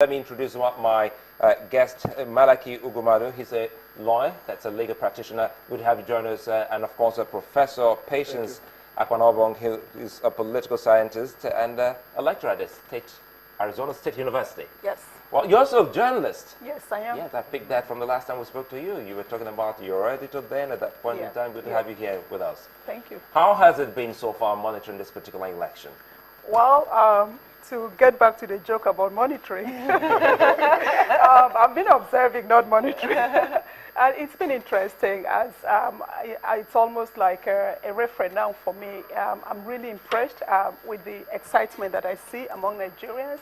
Let me introduce my guest, Malaki Ugumadu. He's a lawyer, that's a legal practitioner. Good to have you join us. And of course, Professor Patience Akwanobong. He is a political scientist and a lecturer at Arizona State University. Yes. Well, you're also a journalist. Yes, I am. Yes, I picked that from the last time we spoke to you. You were talking about your editor then at that point in time. Good to have you here with us. Thank you. How has it been so far monitoring this particular election? Well, to get back to the joke about monitoring, I've been observing, not monitoring. And it's been interesting as it's almost like a referendum for me. I'm really impressed with the excitement that I see among Nigerians.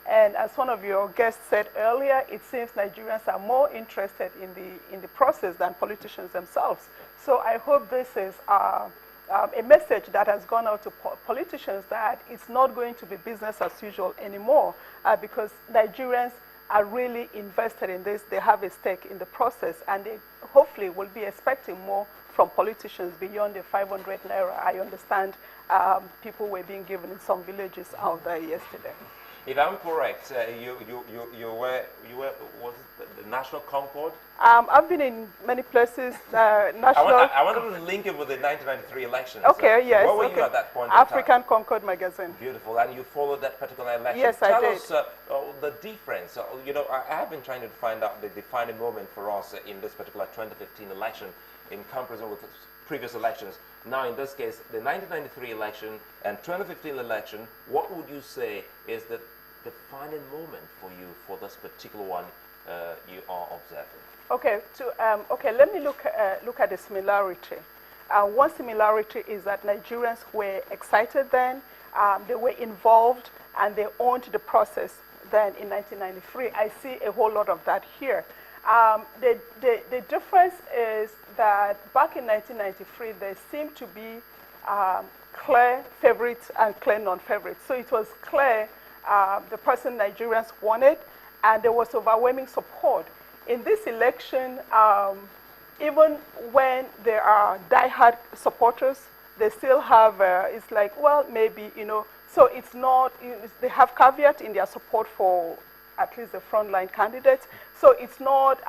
And as one of your guests said earlier, it seems Nigerians are more interested in the process than politicians themselves. So I hope this is a message that has gone out to politicians that it's not going to be business as usual anymore because Nigerians are really invested in this. They have a stake in the process, and they hopefully will be expecting more from politicians beyond the 500 naira. I understand people were being given in some villages out there yesterday. If I'm correct, you were was it the National Concord? I've been in many places. National. I wanted to link it with the 1993 election. Okay, yes. Where were you at that point? African Concord magazine. Beautiful, and you followed that particular election. Yes, Tell I did. us the difference. You know, I have been trying to find out the defining moment for us in this particular 2015 election in comparison with previous elections. Now, in this case, the 1993 election and 2015 election, what would you say is the defining moment for you for this particular one you are observing? Okay, okay. Let me look at the similarity. One similarity is that Nigerians were excited then, they were involved, and they owned the process then in 1993. I see a whole lot of that here. The difference is that back in 1993, there seemed to be clear favorites and clear non-favorites. So it was clear the person Nigerians wanted, and there was overwhelming support. In this election, even when there are diehard supporters, they still have, it's like, well, maybe, you know, so it's not, they have caveat in their support for at least the frontline candidates. So it's not,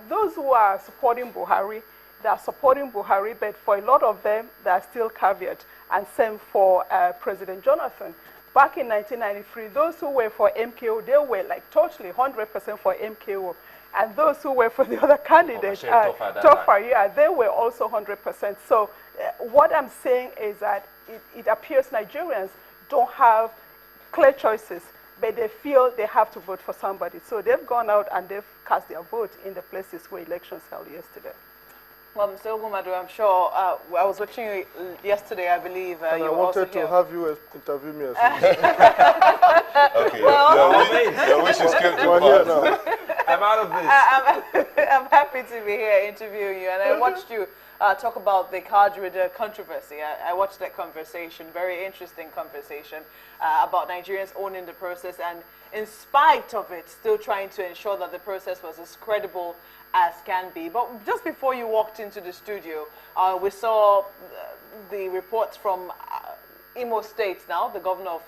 those who are supporting Buhari, they are supporting Buhari, but for a lot of them, they are still caveat. And same for President Jonathan. Back in 1993, those who were for MKO, they were like totally 100% for MKO. And those who were for the other candidate, Tofa, they were also 100%. So what I'm saying is that it appears Nigerians don't have clear choices, but they feel they have to vote for somebody. So they've gone out and they've cast their vote in the places where elections held yesterday. Well, Mr. Ogumadu, I'm sure, I was watching you yesterday, I believe. And you I were also wanted here. to have you interview me as well. Okay, your wish is kept in here part. now. I'm out of this. I'm happy to be here interviewing you, and I watched you talk about the Kajrida controversy. I watched that conversation, very interesting conversation about Nigerians owning the process, and in spite of it, still trying to ensure that the process was as credible as can be. But just before you walked into the studio, we saw the reports from Imo State now. The governor of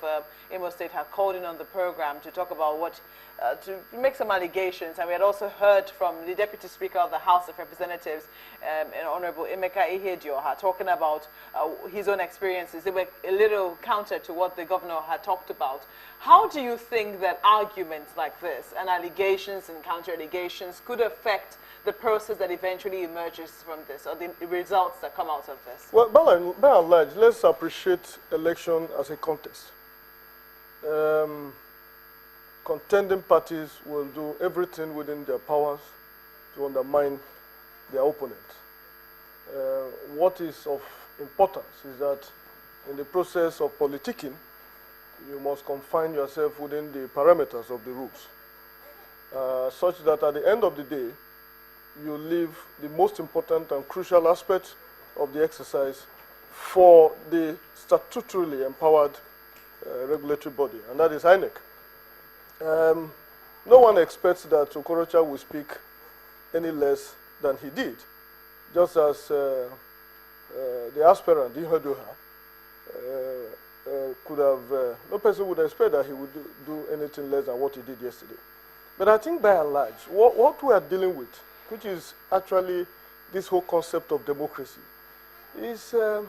Imo State had called in on the program to talk about what, to make some allegations. And we had also heard from the Deputy Speaker of the House of Representatives, Honorable Emeka Ihedioha, talking about his own experiences. They were a little counter to what the governor had talked about. How do you think that arguments like this and allegations and counter-allegations could affect the process that eventually emerges from this, or the results that come out of this? Well, by and large, let's appreciate election as a contest. Contending parties will do everything within their powers to undermine their opponent. What is of importance is that in the process of politicking, you must confine yourself within the parameters of the rules, such that at the end of the day, you leave the most important and crucial aspect of the exercise for the statutorily empowered regulatory body, and that is INEC. No one expects that Okorocha will speak any less than he did, just as the aspirant, Ihedioha, could have, no person would expect that he would do anything less than what he did yesterday. But I think by and large, what we are dealing with, which is actually this whole concept of democracy, is a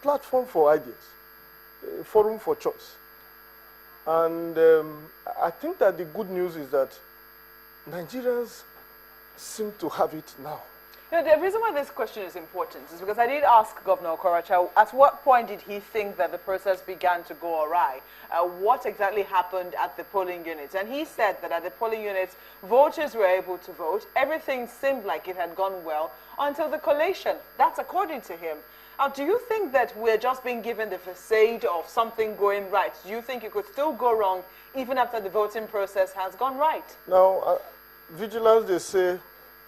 platform for ideas, a forum for choice. And I think that the good news is that Nigerians seem to have it now. You know, the reason why this question is important is because I did ask Governor Okorocha at what point did he think that the process began to go awry? What exactly happened at the polling units? And he said that at the polling units, voters were able to vote. Everything seemed like it had gone well until the collation. That's according to him. Now, do you think that we're just being given the facade of something going right? Do you think it could still go wrong even after the voting process has gone right? Now, vigilance, they say,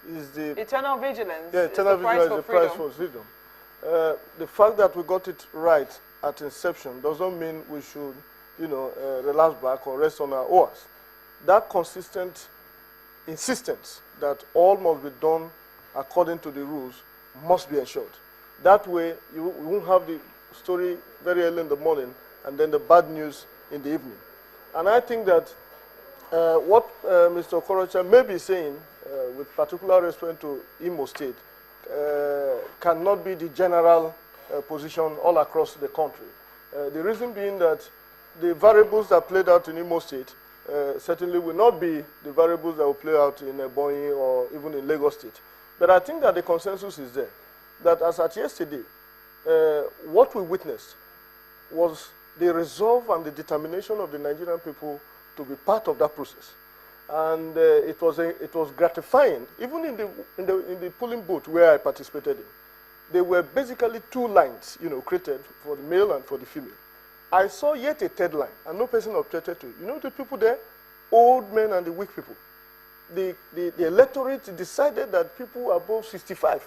is the... Eternal vigilance. Yeah, eternal vigilance is the price for freedom. The fact that we got it right at inception doesn't mean we should, relax back or rest on our oars. That consistent insistence that all must be done according to the rules must be ensured. That way, you won't have the story very early in the morning and then the bad news in the evening. And I think that what Mr. Okorocha may be saying, with particular respect to Imo State, cannot be the general position all across the country. The reason being that the variables that played out in Imo State certainly will not be the variables that will play out in Ebonyi or even in Lagos State. But I think that the consensus is there, that as at yesterday, what we witnessed was the resolve and the determination of the Nigerian people to be part of that process. And it was gratifying, even in the polling booth where I participated in. There were basically two lines, created for the male and for the female. I saw yet a third line, and no person objected to it. You know the people there? Old men and the weak people. The electorate decided that people above 65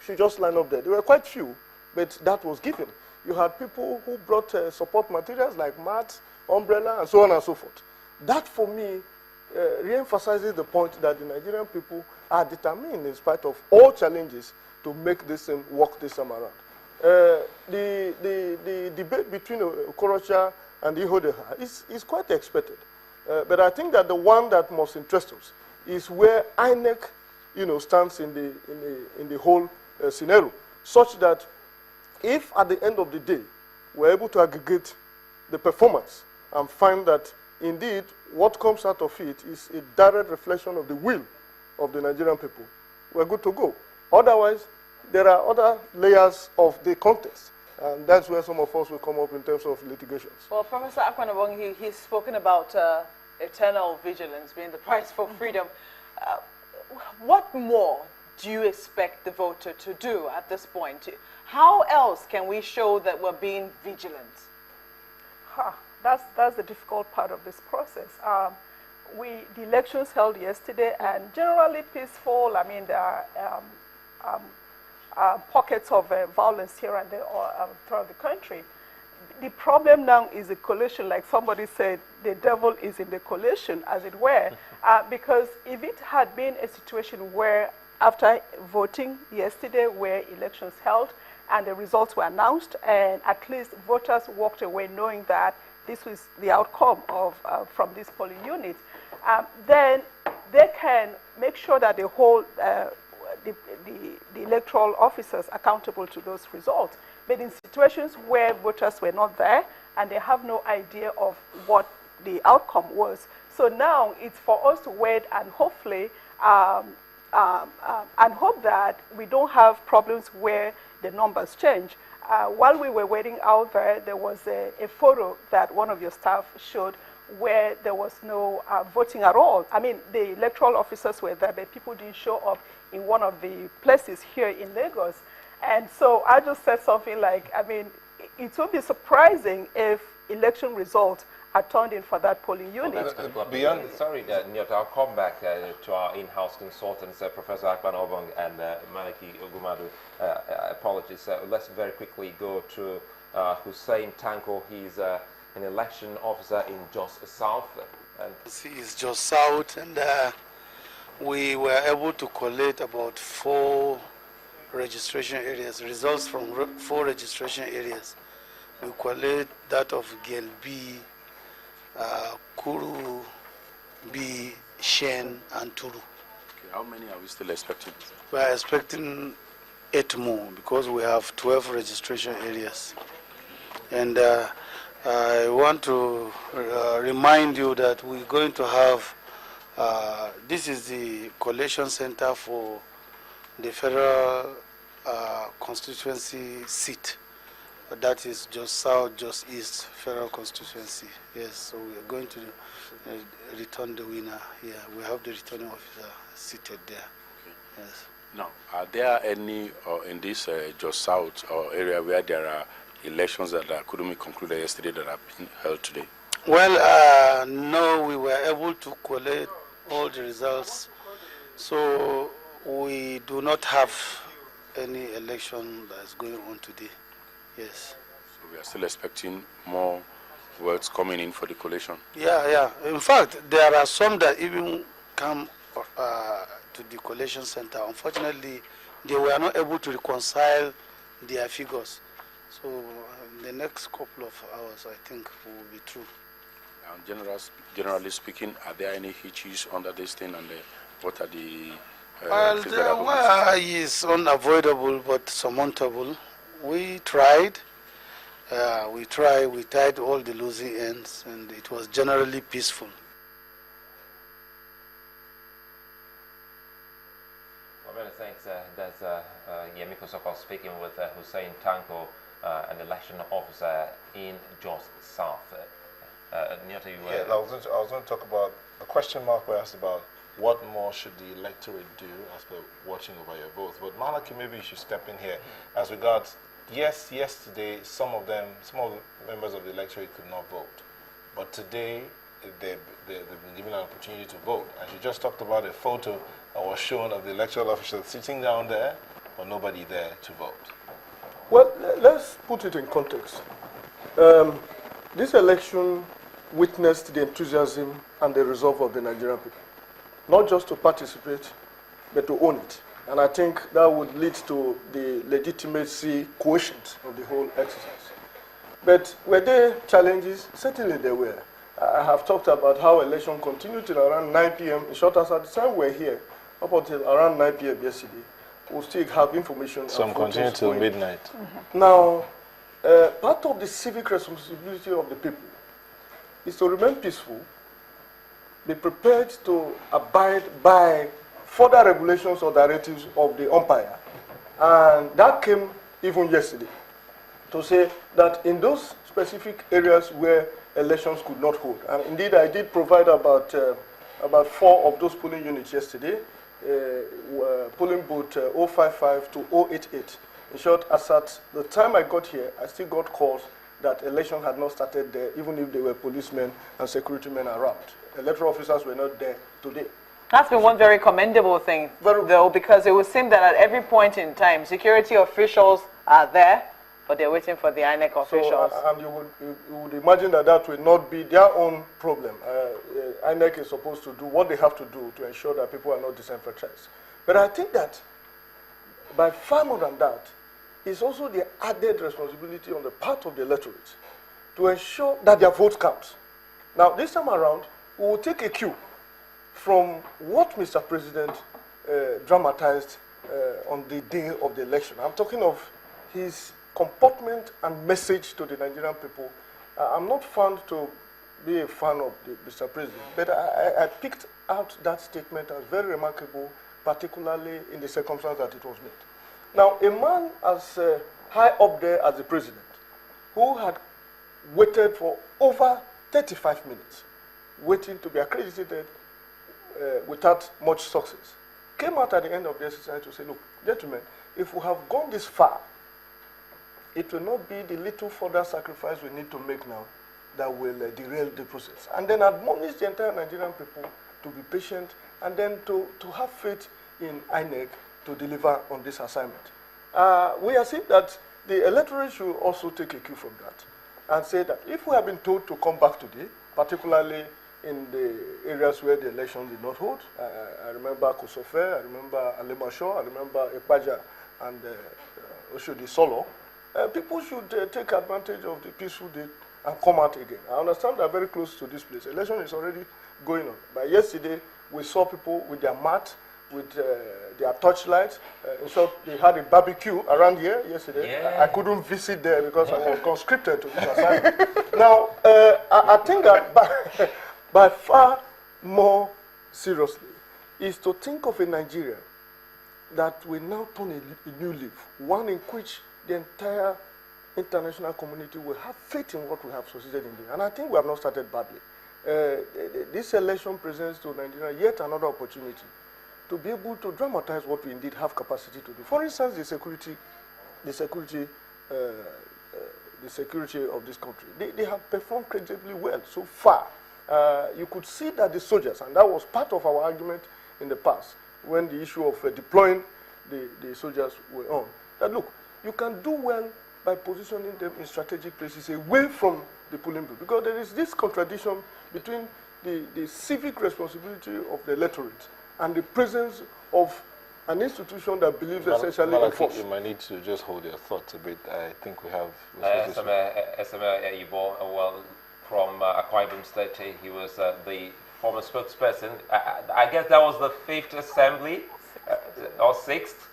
should just line up there. There were quite few, but that was given. You had people who brought support materials like mats, umbrella, and so on and so forth. That, for me, re-emphasizes the point that the Nigerian people are determined, in spite of all challenges, to make this work this time around. The debate between Okorocha and Ihodeha is quite expected. But I think that the one that most interests us is where INEC, stands in the whole scenario, such that if at the end of the day we're able to aggregate the performance and find that indeed what comes out of it is a direct reflection of the will of the Nigerian people, we're good to go. Otherwise, there are other layers of the contest, and that's where some of us will come up in terms of litigations. Well, Professor Akpanabong, he's spoken about eternal vigilance being the price for freedom. What more do you expect the voter to do at this point? How else can we show that we're being vigilant? That's the difficult part of this process. The elections held yesterday and generally peaceful. I mean, there are pockets of violence here and there throughout the country. The problem now is the collation, like somebody said, the devil is in the collation, as it were, because if it had been a situation where after voting yesterday, where elections held and the results were announced, and at least voters walked away knowing that this was the outcome of from this polling unit, then they can make sure that they hold the electoral officers accountable to those results. But in situations where voters were not there and they have no idea of what the outcome was, so now it's for us to wait and hopefully and hope that we don't have problems where the numbers change. While we were waiting out there, there was a photo that one of your staff showed where there was no voting at all. I mean, the electoral officers were there, but people didn't show up in one of the places here in Lagos. And so I just said something like, I mean, it would be surprising if election results are turned in for that polling unit. Beyond, sorry, Nyota, I'll come back to our in-house consultants, Professor Akpanabong and Maliki Ogumadu. Apologies. Let's very quickly go to Hussein Tanko. He's an election officer in Jos South. He is Jos South, and we were able to collate about 4 registration areas, results from 4 registration areas. We collate that of Gelbi, Kuru, B, Shen, and Turu. Okay, how many are we still expecting? We are expecting 8 more because we have 12 registration areas. And I want to remind you that we're going to have, this is the collation center for the federal constituency seat. That is just south, just east federal constituency. Yes, so we are going to return the winner here. We have the returning officer seated there. Okay. Yes. Now, are there any in this just south or area where there are elections that couldn't be concluded yesterday that have been held today? Well, no, we were able to collect all the results, so we do not have any election that is going on today. Yes. So we are still expecting more words coming in for the collation? Yeah. In fact, there are some that even come to the collation center. Unfortunately, they were not able to reconcile their figures. So in the next couple of hours, I think we will be through. And generally speaking, are there any hitches under this thing, and what are the well, things that are going to is unavoidable but surmountable. We tried. We tied all the losing ends, and it was generally peaceful. Well, many thanks. That's Yemi Kosoko speaking with Hussein Tanko, an election officer in Jos South. Nyota, you I was going to talk about the question mark we asked about what more should the electorate do as per watching over your votes. But Malaki, maybe you should step in here as regards. Yes, yesterday some of the members of the electorate could not vote, but today they've been given an opportunity to vote. And you just talked about a photo that was shown of the electoral official sitting down there, but nobody there to vote. Well, let's put it in context. This election witnessed the enthusiasm and the resolve of the Nigerian people, not just to participate, but to own it. And I think that would lead to the legitimacy quotient of the whole exercise. But were there challenges? Certainly there were. I have talked about how election continued till around 9 p.m. In short, as at the time we're here, up until around 9 p.m. yesterday, we'll still have information. Some continue till midnight. Mm-hmm. Now, part of the civic responsibility of the people is to remain peaceful, be prepared to abide by further regulations or directives of the umpire. And that came even yesterday to say that in those specific areas where elections could not hold, and indeed I did provide about 4 of those polling units yesterday, polling booth 055 to 088. In short, as at the time I got here, I still got calls that election had not started there, even if there were policemen and security men around. Electoral officers were not there today. That's been one very commendable thing, though, because it would seem that at every point in time, security officials are there, but they're waiting for the INEC officials. So, and you would imagine that that will not be their own problem. INEC is supposed to do what they have to do to ensure that people are not disenfranchised. But I think that by far more than that, it's also the added responsibility on the part of the electorate to ensure that their vote counts. Now, this time around, we will take a cue from what Mr. President dramatized on the day of the election. I'm talking of his comportment and message to the Nigerian people. I'm not found to be a fan of Mr. President, but I picked out that statement as very remarkable, particularly in the circumstance that it was made. Now, a man as high up there as the president, who had waited for over 35 minutes, waiting to be accredited without much success, came out at the end of the exercise to say, look, gentlemen, if we have gone this far, it will not be the little further sacrifice we need to make now that will derail the process. And then admonish the entire Nigerian people to be patient and then to have faith in INEC to deliver on this assignment. We are saying that the electorate should also take a cue from that and say that if we have been told to come back today, particularly in the areas where the election did not hold, I remember Kosofe, I remember Alemasho, I remember Ekpaja and Oshodi Solo, people should take advantage of the peaceful day and come out again. I understand they are very close to this place. Election is already going on. But yesterday, we saw people with their mat, with their torchlight. In short, they had a barbecue around here yesterday. Yeah. I couldn't visit there because I was conscripted to this assignment. Now, I think that by far more seriously is to think of a Nigeria that will now turn a new leaf, one in which the entire international community will have faith in what we have succeeded in doing. And I think we have not started badly. This election presents to Nigeria yet another opportunity to be able to dramatize what we indeed have capacity to do. For instance, the security of this country. They have performed credibly well so far. You could see that the soldiers, and that was part of our argument in the past, when the issue of deploying the soldiers were on, that look, you can do well by positioning them in strategic places away from the polling booth, because there is this contradiction between the civic responsibility of the electorate and the presence of an institution that believes essentially in force. You might need to just hold your thoughts a bit. I think we have... Eseme Ibo, well, from Akwa Ibom State, he was the former spokesperson. I guess that was the 5th Assembly, or 6th.